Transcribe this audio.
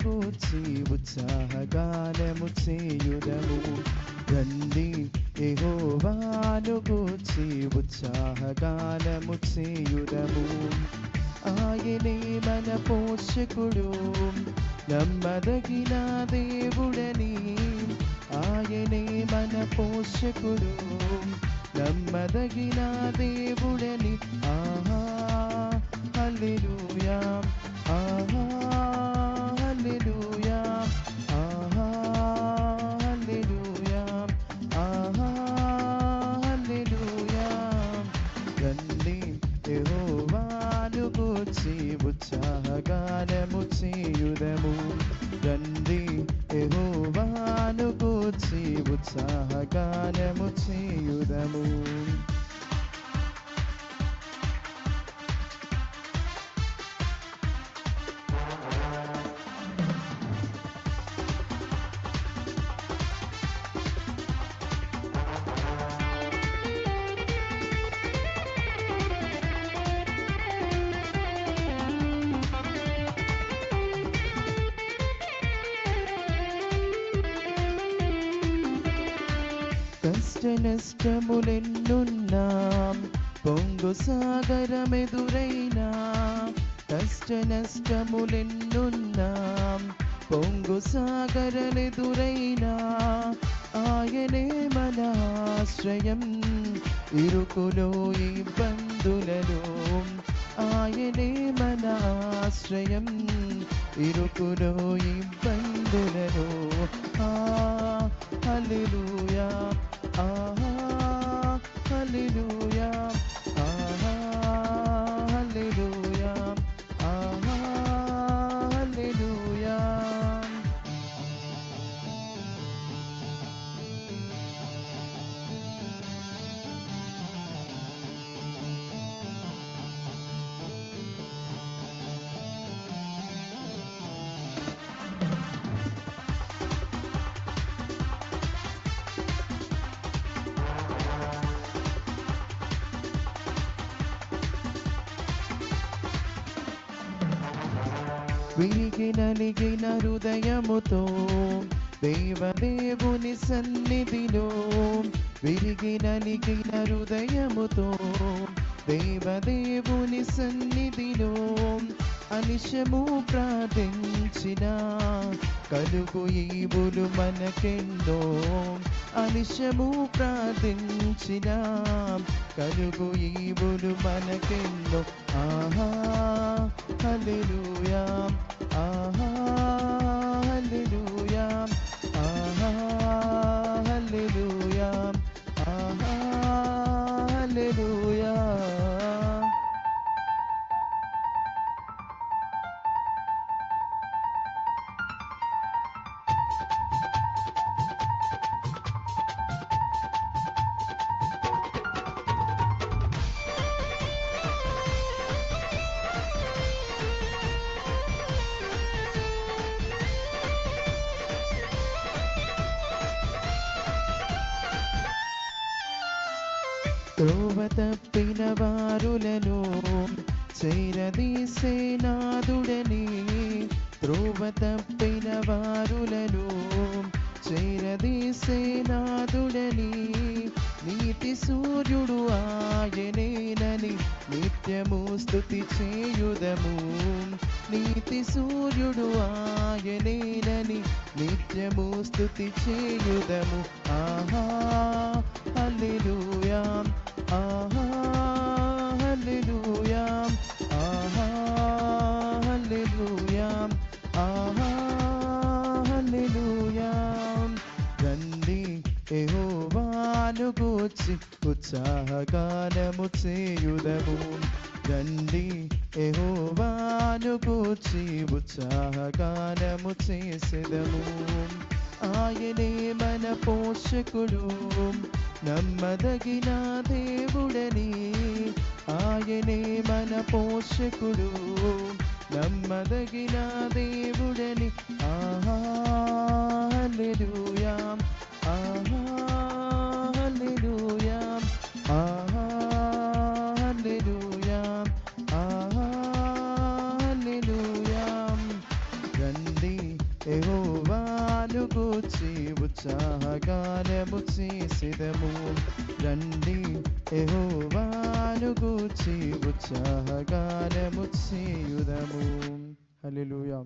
గూర్చి ఉత్సాహగానము చేయుదము. రండి యెహోవాను గూర్చి ఉత్సాహగానము చేయుదము. ఆయనే మన పోషకుడు, నమ్మదగిన దేవుడని. ఆయనే మన పోషకుడు, నమ్మదగిన దేవుడని. ఆహా హల్లెలూయా, ఆహా హల్లెలూయా, ఆహా హల్లెలూయా, ఆహా హల్లెలూయా. రండి యెహోవాను గూర్చి ఉత్సాహగానము చేయుదము. రండి యెహోవాను గూర్చి ఉత్సాహగానము చేయుదము. కష్ట నష్టములెన్నున్నా, పొంగు సాగరమెదురైనా. కష్ట నష్టములెన్నున్నా, పొంగు సాగరమెదురైనా. ఆయనే మన ఆశ్రయం ఇరుకులో ఇబ్బందులలో. ఆయనే మన ఆశ్రయం ఇరుకులో ఇబ్బందులలో. హల్లెలూయా, ఆహా హల్లెలూయా, ఆహా హల్లెలూయా, ఆహా హల్లెలూయా. విరిగి నలిగిన హృదయముతో దేవదేవుని సన్నిధిలో. విరిగి నలిగిన హృదయముతో దేవదేవుని సన్నిధిలో. అనిశము ప్రార్థించిన కలుగు ఈవులు మనకెన్నో. అనిశము ప్రార్థించిన కలుగు ఈవులు మనకెన్నో. ఆహా హల్లెలూయా, ఆహా హల్లెలూయా, ఆహా హల్లెలూయా, ఆహా హల్లెలూయా. త్రోవ తప్పిన వారులను చేరదీసే నాదుడని. త్రోవ తప్పిన వారులను చేరదీసే నాదుడని. నీతి సూర్యుడు ఆయనేనని నిత్యము స్తుతి చేయుదము. నీతి సూర్యుడు ఆయనేనని నిత్యము స్తుతి చేయుదము. ఆహా హల్లెలూయా, ఆహా హల్లెలూయా, ఆహా హల్లెలూయా, ఆహా హల్లెలూయా. రండి యెహోవాను గూర్చి ఉత్సాహగానము చేయుదము. రండి యెహోవాను గూర్చి ఉత్సాహగానము చేసెదము. ఆయనే మన పోషకుడు, నమ్మదగిన దేవుడని. ఆయనే మన పోషకుడు, నమ్మదగిన దేవుడని. ఆహా హల్లెలూయా, ఆహా హల్లెలూయా, ఆహా హల్లెలూయా, ఆహా హల్లెలూయా. రండి యెహోవాను గూర్చి ఉత్సాహగానము చేసెదము. రండి యెహోవాను గూర్చి ఉత్సాహగానము చేయుదము. హల్లెలూయా.